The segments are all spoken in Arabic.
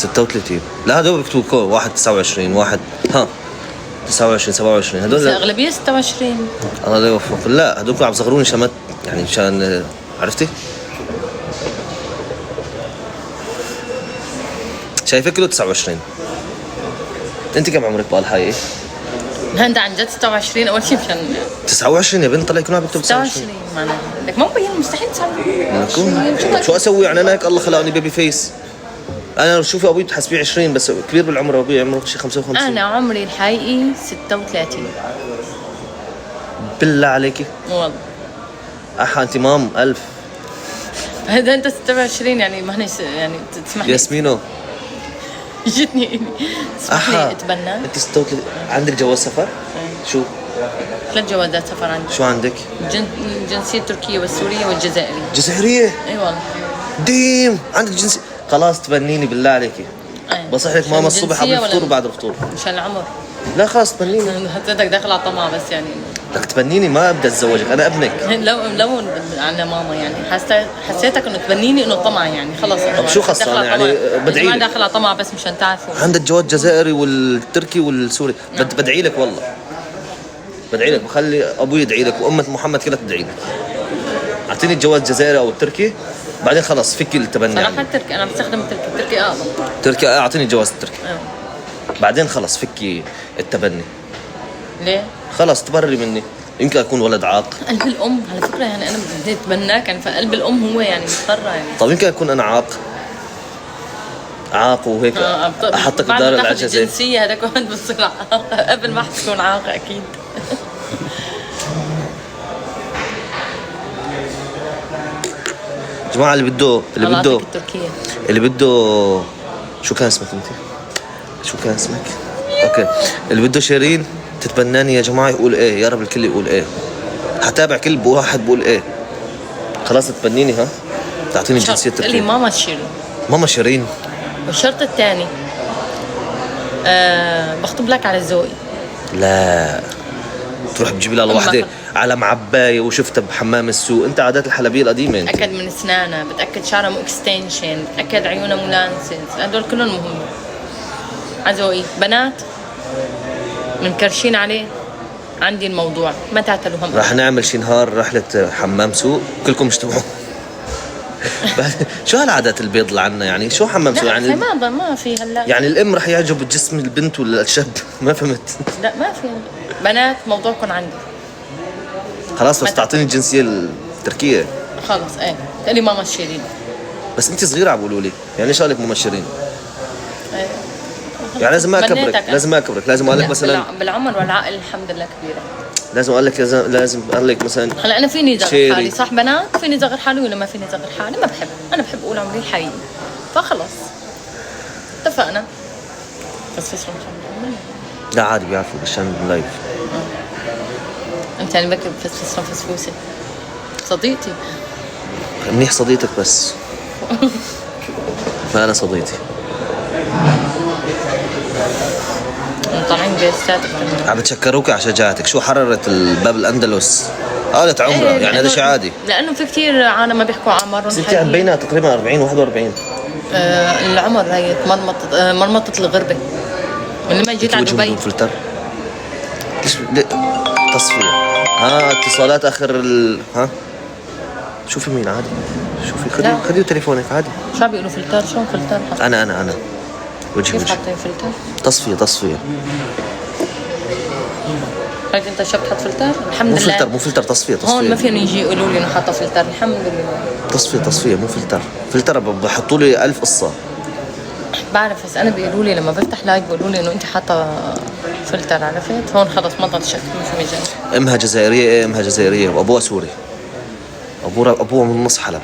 36. لا هذول بيكتبوا كو واحد 29 واحد 29 27 بس هذول. اغلبيه 26. الله لا يوفقك. لا هذول عم يصغروني شمت يعني مشان عرفتي. شايفك كله 29. انت كم عمرك بالحقيقة؟ انت عن جد 26 اول شيء مشان 29 يا بنت. طلع يكون عم بيكتب 26 معناها لك ما مبين مستحيل 29. شو اسوي يعني؟ انا هيك الله خلقني بيبي فيس. انا شوفي ابوي بتحسبيه 20 بس كبير بالعمر. ابوي عمره شي 55. انا عمري الحقيقي 36. بالله عليكي والله احا انت مام 1000. هذا انت 26 يعني ما يعني تسمح لي ياسمينو جتني تسمح لي اتبنى. انت 36 عندك جواز سفر؟ شو 3 جوازات سفر عندي. شو عندك؟ الجنسيه التركيه والسوريه والجزائريه. جزائريه؟ اي والله. ديم عندك جنسيه. خلاص تبنيني بالله عليكي. بصح لك ماما الصبح قبل الفطور وبعد الفطور. مشان العمر. لا خلاص تبنيني. حسيتك داخل على طمع بس يعني. بدك تبنيني ما بدي اتزوجك انا ابنك. لو على ماما يعني حسيتك انه تبنيني انه طمع يعني خلص. طب شو خسران يعني؟ بدعي ما لك. داخل على طمع بس مشان تعرفوا. عندك جواز جزائري والتركي والسوري. بدعي لك والله. بدعي لك بخلي ابوي يدعي لك وامه محمد كلها تدعي لك. اعطيني الجواز الجزائري او التركي بعدين خلص فكي التبني. صراحه التركي انا بستخدم التركي اعظم. تركي اعطيني الجواز التركي. بعدين خلص فكي التبني. ليه؟ خلص تبرري مني. يمكن اكون ولد عاق. قلب الام على فكره يعني انا بدي اتبناك يعني فقلب الام هو يعني مضطره يعني. طب يمكن اكون انا عاق وهيك احطك بدار العجزه. الجنسيه هذاك وين بتصير قبل ما حتكون عاق اكيد. جماعه اللي بده شو كان اسمك انت؟ شو كان اسمك؟ اوكي اللي بده شيرين تتبناني يا جماعه يقول ايه. يا رب الكل يقول ايه. هتابع كل واحد بقول ايه. خلاص تبنيني ها. تعطيني الجنسيه التركيه. اللي ماما شيرين. ماما شيرين. والشرط الثاني بخطب لك على ذوقي. لا تروح بتجيب لها لوحده على معبايه وشفتها بحمام السوق. انت عادات الحلبيه القديمه انت. بتاكد من اسنانها، بتاكد شعرها مو اكستنشن، بتاكد عيونها مو لانسز، هدول كلهم مهم. على ذوقي. بنات منكرشين عليه عندي الموضوع ما تعتلوا هم. راح نعمل شي نهار رحله حمام سوق كلكم اجتمعوا. شو هالعادات البيض اللي عنا يعني؟ شو حمام سوق يعني؟ ما في هلا يعني الام رح يعجب جسم البنت ولا الشاب؟ ما فهمت. لا ما في بنات موضوعكم عندي. خلاص بس تعطيني الجنسيه التركيه. خلص ايه تقولي ماما شيرين. بس انت صغيره عم بقولوا لي يعني ايش قالك ماما شيرين؟ ايه. يعني لازم ما اكبرك. لازم اقول لك مثلا بالعمر والعقل الحمد لله كبيره. لازم اقول لك لازم اقول لك مثلا هلا انا فيني صغر حالي صح بنات؟ فيني صغر حالي ولا ما فيني صغر حالي؟ ما بحب. انا بحب اقول عمري الحقيقي فخلص اتفقنا. بس لا عادي بيعرفوا عشان لايف. انت يعني بكتب فسفوسه صديقتي. منيح صديقتك بس. ما انا صديقتي. طالعين بيستاتك. عم بتشكروك على شجاعتك. شو حررت الباب الاندلس؟ قالت عمرها يعني هذا شيء عادي. لانه في كثير عالم ما بيحكوا اعمارهم. ستي عم بينها تقريبا 40 41. العمر هي مرمطه الغربه من لما جيت على دبي. فلتر ليش تصفيه. اتصالات اخر ها شوفي مين عادي. شوفي خذي تليفونك عادي. شو بيقولوا فلتر؟ شو فلتر؟ انا وجهي كيف حاطين فلتر؟ تصفيه. هيك انت شو بتحط فلتر؟ الحمد لله. مو فلتر تصفيه. هون ما فيهم يجي يقولوا لي انه حاطه فلتر. الحمد لله. تصفيه مو فلتر بحطوا لي 1000 قصه. بعرف بس انا بيقولوا لي لما بفتح لايف بيقولوا لي انه انت حاطه فلتر. عرفت؟ هون خلص ما ضل شك ما في مجال. امها جزائريه وابوها سوري. ابوها من نص حلب.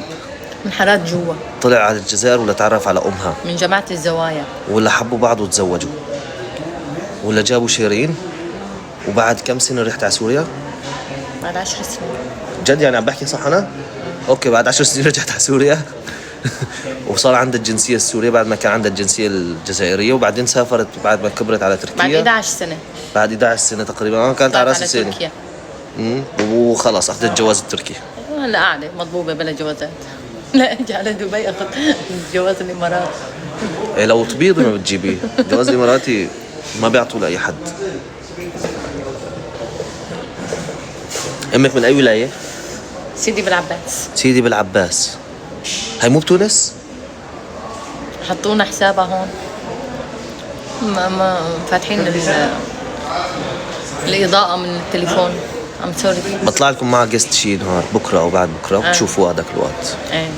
من حارات جوا. طلع على الجزائر ولا تعرف على امها. من جماعه الزوايا. ولا حبوا بعض وتزوجوا. ولا جابوا شيرين. وبعد كم سنه رحت على سوريا؟ بعد 10 سنين. جد يعني عم بحكي صح انا؟ اوكي بعد 10 سنين رجعت على سوريا. وصار عندها الجنسيه السوريه بعد ما كان عندها الجنسيه الجزائريه. وبعدين سافرت بعد ما كبرت على تركيا. بعد 11 سنه. بعد 11 سنه تقريبا. كانت على راس السنه. وخلص اخذت الجواز التركي. هلا قاعده مضبوبه بلا جوازات. لا اجي على دبي اخذ جواز الامارات. إيه لو تبيضي ما بتجيبيه. جواز الاماراتي ما بيعطوا لاي حد. امك من اي ولايه؟ سيدي بالعباس. سيدي بالعباس. هاي مو بتونس؟ حطونا حسابها هون. ما فاتحين الإضاءة من التليفون. ام سوري. بطلع لكم مع جست شي نهار بكره او بعد بكره وبتشوفوا هذاك الوقت. ايه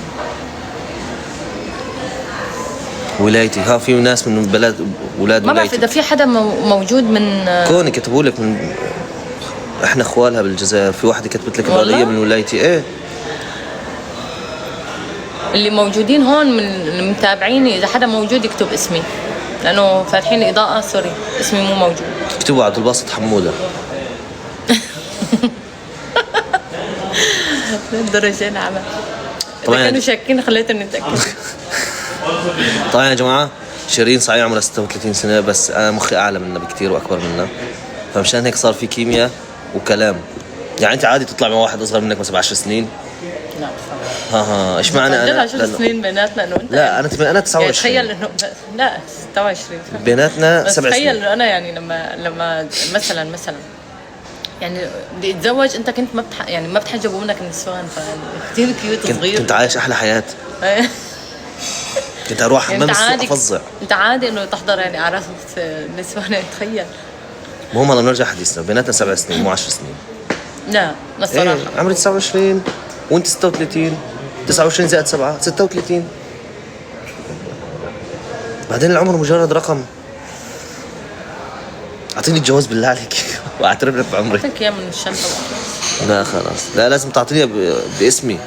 ولايتي ها في ناس من بلد اولاد ما بعرف ولايتي. اذا في حدا موجود من كوني كتبوا لك من احنا اخوالها بالجزائر. في واحده كتبت لك والله؟ بغيه من ولايتي. ايه اللي موجودين هون من المتابعيني، اذا حدا موجود يكتب اسمي لانه فاتحين اضاءه. سوري اسمي مو موجود. اكتبوا عبد الباسط حموده. للدرجه نعم. طبعاً. اذا كانوا شاكين خليتني اتاكد. طبعا يا جماعه شيرين صحيح عمرها 36 سنه بس انا مخي اعلى منها بكتير واكبر منها، فمشان هيك صار في كيمياء وكلام. يعني انت عادي تطلع مع واحد اصغر منك مثلا ب 10 سنين. لا بصراحه ها ايش معنى انا 10 سنين بيناتنا انه انت لا انا 29. تخيل انه لا 26 بيناتنا بس 7 تخيل سنين. انه انا يعني لما مثلا يعني بدي اتزوج انت كنت يعني ما بتحجبوا منك النسوان، فكتير كيوت صغير. كنت عايش احلى حياه. كنت اروح حمام يعني السوق افظع. انت عادي انه تحضر يعني اعراس النسوان. تخيل. مو هم نرجع حديثنا بيناتنا 7 سنين مو 10 سنين. لا الصراحه ايه عمري 29 وانت 36. 29 زائد 7 36. بعدين العمر مجرد رقم. اعطيني الجواز بالله عليك واعترف لك بعمري. بدك اياه من الشنطه. لا خلاص لا لازم تعطيني باسمي.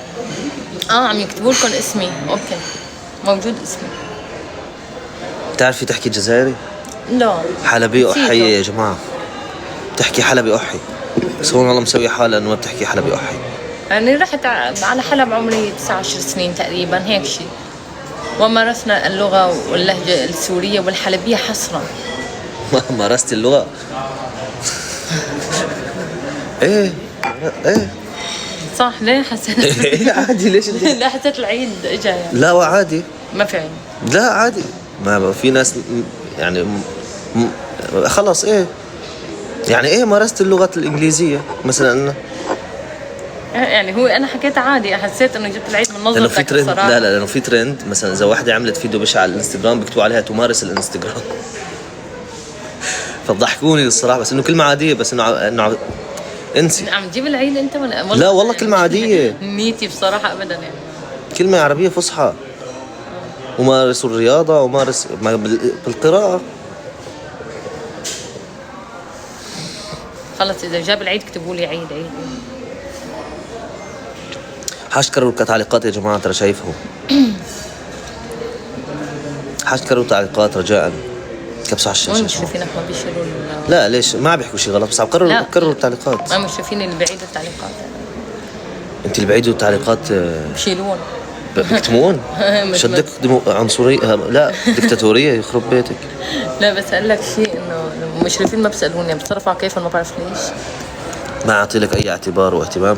عم يكتبوا لكم اسمي. اوكي موجود اسمي. بتعرفي تحكي جزائري؟ لا حلبي نسيته. أحي يا جماعة. بتحكي حلبي أحي بس هون والله مسوي حالة إنه ما بتحكي حلبي أحي. يعني رحت على حلب عمري 19 سنين تقريبا هيك شيء، ومارسنا اللغة واللهجة السورية والحلبية حصرا. مارست اللغة. ايه ايه صح. ليه حسيت ايه عادي ليش انت؟ لا حسيت العيد اجا يعني. لا عادي. ما في عيد. لا عادي ما في ناس يعني خلص ايه يعني ايه مارست اللغة الإنجليزية مثلا. يعني هو انا حكيت عادي، حسيت انه جبت العيد من لأنه في نظرتك ترند. الصراحة. لا لأنه في ترند مثلا إذا واحدة عملت فيديو بشع على الانستغرام بيكتبوا عليها تمارس الانستغرام. فضحكوني الصراحة بس إنه كلمة عادية بس إنه انسي. عم تجيب العيد انت ولا لا والله كلمة عادية. نيتي بصراحة ابدا يعني. كلمة عربية فصحى. ومارسوا الرياضة ومارس بالقراءة. خلص اذا جاب العيد اكتبوا لي عيد عيد. حاشكروا كتعليقات يا جماعة ترى شايفهم. حاشكروا تعليقات رجاء. كبسوا على وين الشاشة. مشرفينك ما بيشيلوا لا ليش ما بيحكوا شيء غلط بس عم كرروا التعليقات. ما مشرفين اللي بعيد التعليقات انت اللي بعيدوا التعليقات بشيلون. بيكتمون. شدك عنصرية لا دكتاتورية يخرب بيتك. لا بس اقول لك شيء انه المشرفين ما بيسالوني بتصرف على كيف ما بعرف ليش. ما اعطي لك اي اعتبار واهتمام.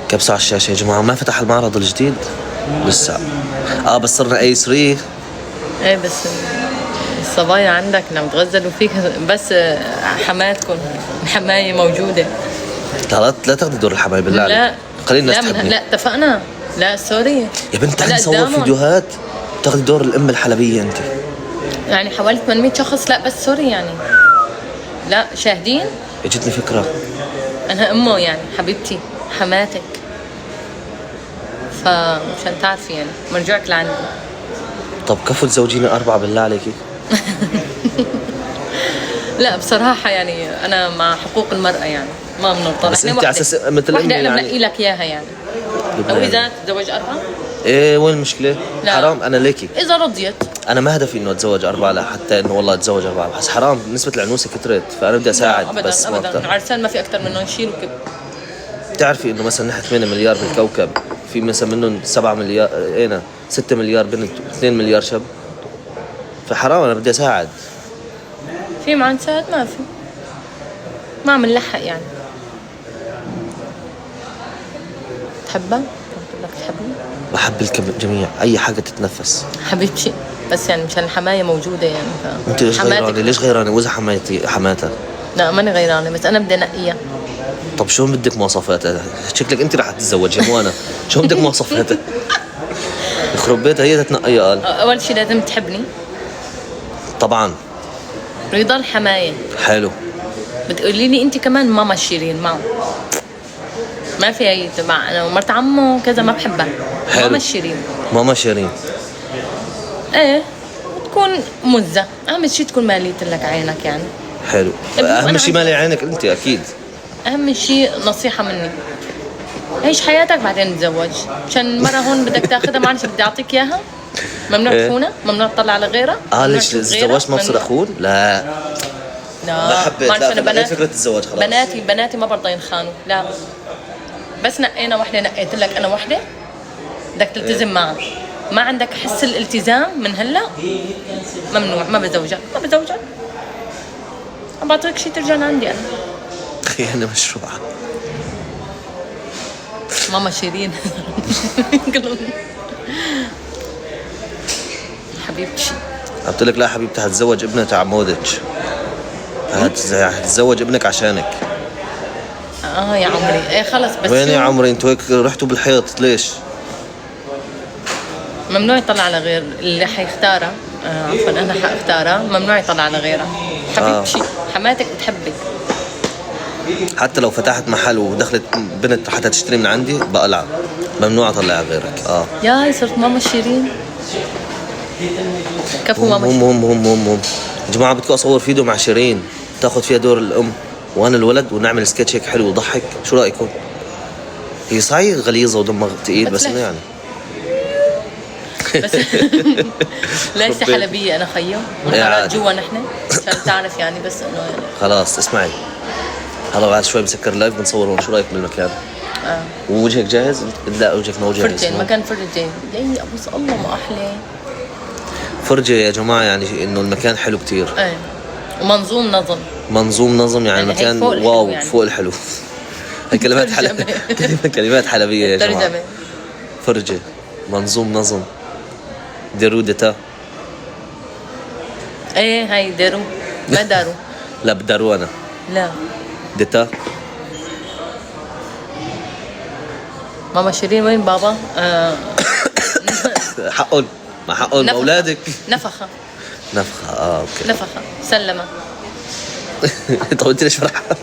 كبسوا على الشاشة يا جماعة. ما فتح المعرض الجديد لسه. بس صرنا اي 3. ايه بس الصبايا عندك عم تغزلوا فيك بس حماتكم الحماية موجودة. لا تاخذي دور الحماية بالله عليك. لا خلي الناس لا تحبني. لا اتفقنا. لا سوري يا بنت هلا تعالي نصور قدامهم. فيديوهات. تاخذي دور الام الحلبية انت. يعني حوالي 800 شخص. لا بس سوري يعني لا شاهدين. اجتني فكرة. انا امه يعني حبيبتي حماتك، فمشان تعرفي يعني مرجعك لعندي. طب كفو تزوجينا 4 بالله عليكي. لا بصراحة يعني أنا مع حقوق المرأة يعني ما بنرضى. بس أنت على أساس مثل وحدة أمي أنا يعني. بنقي لك إياها يعني. لو إذا تتزوج 4 ايه وين المشكلة؟ لا. حرام انا ليكي. إذا رضيت. انا ما هدفي انه اتزوج 4 لا حتى انه والله اتزوج 4 بس حرام نسبة العنوسة كترت فانا بدي اساعد أبدا بس ما أبدا اكثر. العرسان ما في أكتر منه يشيل وكب. بتعرفي انه مثلا نحن 8 مليار بالكوكب في مثلا منهم 7 مليار 6 مليار بنت 2 مليار شاب فحرام انا بدي اساعد. في معنسات ما في. ما عم نلحق يعني. تحبها؟ قلت لك تحبني؟ بحب الجميع، اي حاجه تتنفس. حبيبتي بس يعني مشان الحماية موجودة يعني انت ليش حماتك. غيرانه؟ ليش غيرانه؟ واذا حماتها؟ لا ماني غيرانة، بس أنا بدي أنقيها. طب شو بدك مواصفاتها؟ شكلك انت رح تتزوجي مو انا. شو بدك مواصفاتها؟ يخرب بيتها هي تتنقيها قال. أول شي لازم تحبني طبعا. رضا الحماية. حلو. بتقولي لي أنت كمان ماما شيرين معه، ما في هي تبع أنا ومرت عمه كذا ما بحبها. حلو. ماما شيرين. ماما شيرين. إيه تكون مزة، أهم شي تكون مالية لك عينك يعني. حلو. اهم أنا شيء مالي عينك انت اكيد. أهم شي نصيحة مني، عيش حياتك بعدين تتزوج. مشان المرة هون بدك تاخذها، معلش بدي أعطيك إياها. ممنوع إيه. تخونها، ممنوع تطلع على غيرها. ممنوع ليش تشوف غيرها، تزوجت ما بصير ممنوع. اخون؟ لا ما حبيت. معلش لا أنا بنات فكره الزواج خلاص. بناتي ما برضى ينخانوا، لا بس نقينا وحده، نقيت لك أنا وحده بدك تلتزم معها. ما عندك حس الالتزام من هلا ممنوع. ما بزوجك عم بعطيك شيء ترجع لعندي أنا. خيانه مشروعه. ماما شيرين. حبيبتي. قلت لك لا حبيبتي، هتزوج ابنك عمودك. هتزوج ابنك عشانك. يا عمري ايه خلص. بس وين يا شو؟ عمري انتوا هيك رحتوا بالحيط ليش؟ ممنوع يطلع على غير اللي حيختارها. عفوا انا حاختارها. ممنوع يطلع على غيرها. حبيبتي حماتك بتحبك. حتى لو فتحت محل ودخلت بنت حتى تشتري من عندي بقلع. ممنوع اطلع على غيرك. يا صرت ماما شيرين. كفو ماما شيرين. هم يا جماعه بدكم اصور فيديو مع شيرين تاخذ فيها دور الام وانا الولد ونعمل سكتش هيك حلو وضحك. شو رايكم؟ هي صحيح غليظه ودمها ثقيل بس انه يعني بس ليش حلبيه انا خيو ونحن جوا نحن عشان تعرف يعني. بس انه يعني خلاص اسمعي، هلا بعد شوي بسكر اللايف بنصور هون. شو رايك بالمكان؟ ووجهك جاهز؟ لا وجهك مو جاهز. فرجة مكان فرجة. يي ابوس الله ما احلى فرجة يا جماعه، يعني انه المكان حلو كتير. ايه ومنظوم نظم يعني المكان واو يعني. فوق الحلو. كلمات كلمات حلبيه يا جماعه. فرجة منظوم نظم ديرو دتا. ايه هاي دارو ما دارو. لا بدارو انا. لا دتا. ماما شيرين وين بابا؟ حقهم ما حقهم اولادك. نفخة اوكي نفخة سلمة. طب انت ليش فرحانة؟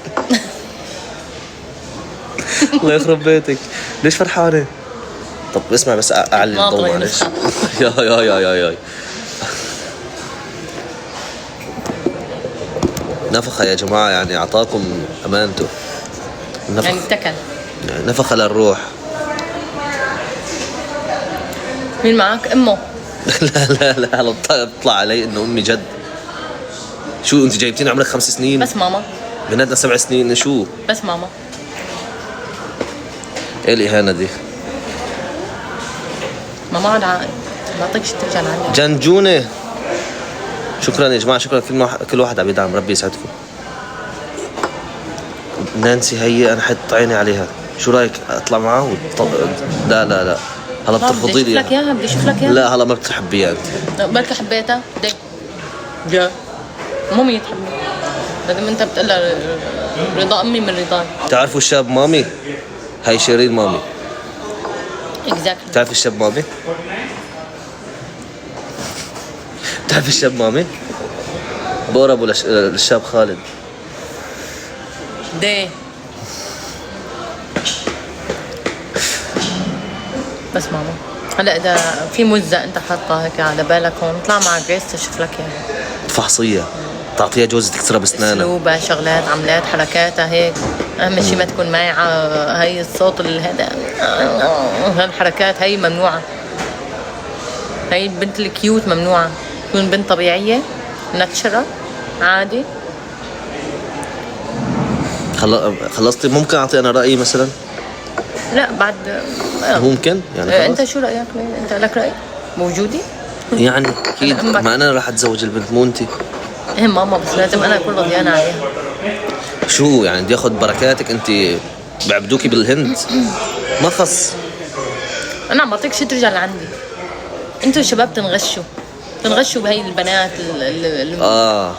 الله يخرب بيتك، ليش فرحانة؟ طب اسمع بس اعلي الضوء معلش. يا نفخة يا جماعة، يعني اعطاكم امانته. يعني اتكل. نفخة للروح. مين معك؟ امه. لا هلا بطلع علي انه امي جد. شو انت جايبتين عمرك 5 سنين؟ بس ماما. بناتنا 7 سنين. شو؟ بس ماما. ايه الاهانة دي؟ ماما عاد عاقل، بعطيك شي ترجع لعندي. جنجونة. شكرا يا جماعة، شكرا كل واحد عم يدعم. ربي يسعدكم. نانسي هي انا حط عيني عليها. شو رايك اطلع معه لا هلا بترفضي لي. بدي اشوف لك اياها. لا هلا ما بتحبيها انت. بركي حبيتها. جا مو مية تحبني. لازم انت بتقلها رضا امي من رضاي. تعرفوا الشاب مامي؟ هاي شيرين مامي. اكزاكتلي. بتعرف الشاب مامي؟ بتعرف الشاب مامي؟ بوربو للشاب خالد. دي بس ماما هلا اذا في مزه انت حاطها هيك على بالك هون اطلع مع جريس تشوف لك اياها. فحصيه تعطيها جوز تكسرها باسنانها. اسلوبها شغلات عملات حركاتها هيك. اهم شيء ما تكون مايعه. هي الصوت هذا هالحركات هي ممنوعه. هي البنت الكيوت ممنوعه. تكون بنت طبيعيه ناتشرال عادي. خلصتي؟ ممكن اعطي انا رايي مثلا؟ لا بعد ممكن يعني. انت شو رايك؟ انت لك راي موجودي؟ يعني اكيد ما انا راح اتزوج البنت مو انت. ايه ماما بس لازم انا اكون رضيانه عليها. شو يعني بدي اخذ بركاتك انت؟ بعبدوكي بالهند ما خص. انا عم بعطيك شيء ترجع لعندي. انتوا الشباب تنغشوا بهي البنات اللي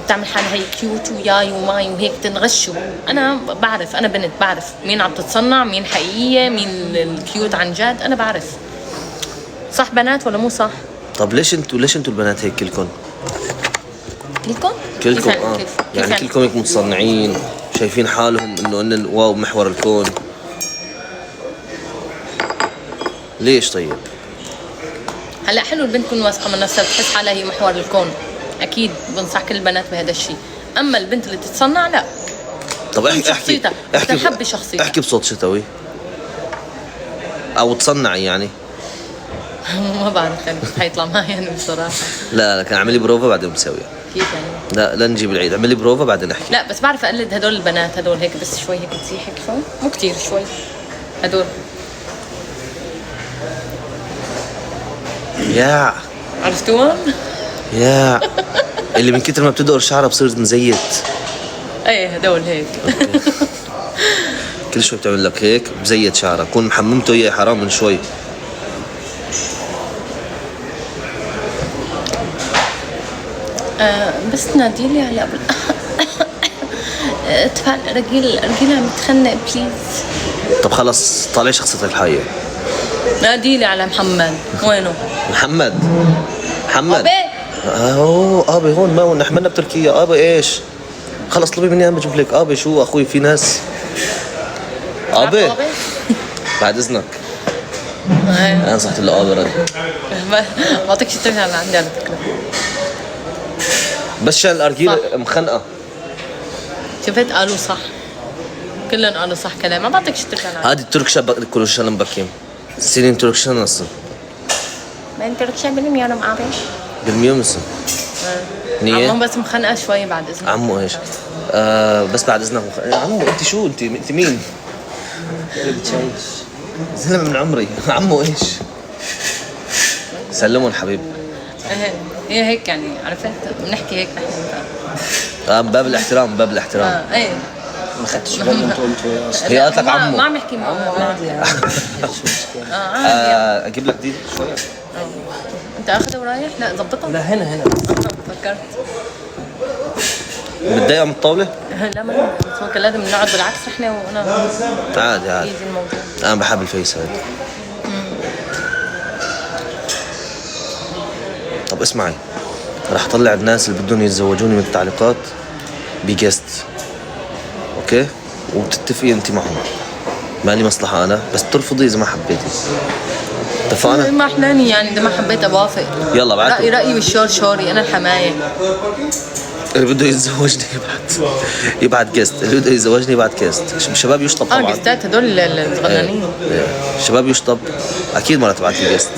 بتعمل حالها هي كيوت وياي وماي وهيك تنغشوا. انا بعرف، انا بنت بعرف مين عم تتصنع، مين حقيقيه، مين الكيوت عن جد. انا بعرف صح بنات ولا مو صح. طب ليش انتوا البنات هيك كلكم؟ كلكم يعني كلكم هيك متصنعين شايفين حالهم انه هن واو محور الكون. ليش طيب؟ هلا حلو البنت تكون واثقه من نفسها بتحس حالها هي محور الكون، اكيد بنصح كل البنات بهذا الشيء. اما البنت اللي تتصنع لا. طب احكي تحبي شخصيتها. احكي بصوت شتوي او تصنعي يعني. ما بعرف يعني حيطلع معي يعني بصراحه. لا كان اعملي بروفا بعدين بسويها. كيف يعني؟ لا نجيب العيد، اعملي بروفا بعدين احكي. لا بس بعرف اقلد هدول البنات هدول هيك بس شوي هيك تصيح هيك شوي، مو كتير شوي هدول. يا عرفتوهم؟ يا اللي من كتر ما بتدور شعرها بصير مزيت. ايه هدول هيك. كل شوي بتعمل لك هيك بزيت شعرها، كون محممته اياه حرام من شوي. بس ناديلي هلا ادفع رجيل عم يتخنق بليز. طب خلص طالعي شخصيتك الحقيقية. ناديلي على محمد. وينه؟ محمد ابي ابي هون ما هون احمدنا بتركيا. ابي ايش؟ خلص طلبي مني انا بجيب لك. ابي شو اخوي في ناس. ابي بعد اذنك. انا نصحت له ابي رد. بعطيك شيء ترجع لعندي على فكره. بس شان الارجيله مخنقه. شفت قالوا صح، كلهم قالوا صح كلام. ما بعطيك شيء ترجع لعندي. هذه الترك شاب كل شان مبكيم سنين ترك شان اصلا. ما انت ترك شاب بالمليون معابي بالمليون اصلا. عمو بس مخنقه شوي بعد اذنك. عمو ايش؟ بس بعد اذنك عمو انت شو انت مين؟ زلمه من عمري. عمو ايش؟ سلمون حبيبي. هي هيك يعني عرفت بنحكي هيك نحن. باب الاحترام باب الاحترام. ايه ما خدتش بالي انت هي قالت لك عمو. ما عم يحكي معه عادي. اجيب لك دي شويه. انت اخذها ورايح؟ لا ظبطها. لا هنا فكرت متضايقه من الطاوله؟ لا ما كان لازم نقعد بالعكس احنا وانا عادي يجي الموضوع. انا بحب الفيس هذا. طب اسمعي، راح اطلع الناس اللي بدهم يتزوجوني من التعليقات بجست، اوكي؟ وبتتفقي انت معهم، مالي مصلحه انا، بس بترفضي اذا ما حبيتي. اتفقنا؟ ما احلاني يعني اذا ما حبيت اوافق. يلا بعد رأيي بالشور شوري، انا الحمايه. اللي بده يتزوجني يبعت جست، اللي بده يتزوجني يبعت جست. الشباب يشطب طبعا. جستات هدول الصغننين. الشباب يشطب اكيد مرة تبعت لي جست،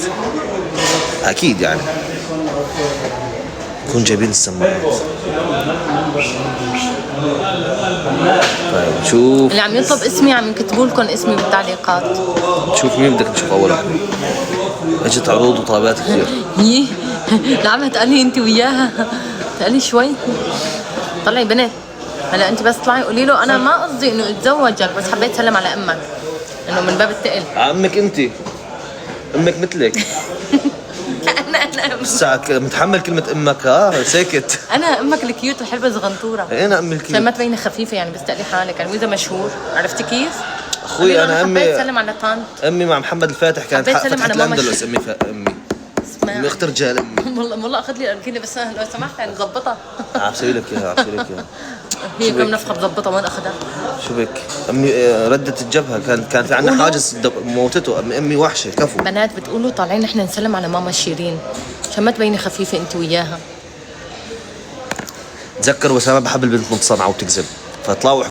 اكيد يعني. كون جايبين السماعات. طيب شوف اللي عم يطلب اسمي عم يكتبوا لكم اسمي بالتعليقات. شوف مين بدك نشوف اول واحدة. اجت عروض وطلبات كثير. يي لعبها تقلي انت وياها، تقلي شوي. طلعي بنت هلا انت بس طلعي قولي له انا ما قصدي انه اتزوجك، بس حبيت سلم على امك انه من باب التقل. عمك انت، امك مثلك. انا ساعة متحمل كلمة امك ساكت. انا امك الكيوت الحلوه الصغنطوره. انا امي الكيوت. عشان ما تبيني خفيفه يعني، بس تقلي حالك يعني واذا مشهور. عرفتي كيف؟ اخوي انا امي حبيت سلم على طنط. امي مع محمد الفاتح كانت فتحت الاندلس. امي امي اخت رجال امي. والله اخذ لي الارجيله بس لو سمحت يعني ظبطها. عم بسوي لك اياها. هي كم نفخه بظبطها وين اخذها؟ شو بك؟ امي ردت الجبهه، كان في عندنا حاجز موتته. امي وحشه كفو. بنات بتقولوا طالعين نحن نسلم على ماما شيرين عشان ما تبيني خفيفه انت وياها. تذكر بس انا بحب البنت متصنعه وبتكذب، فطلعوا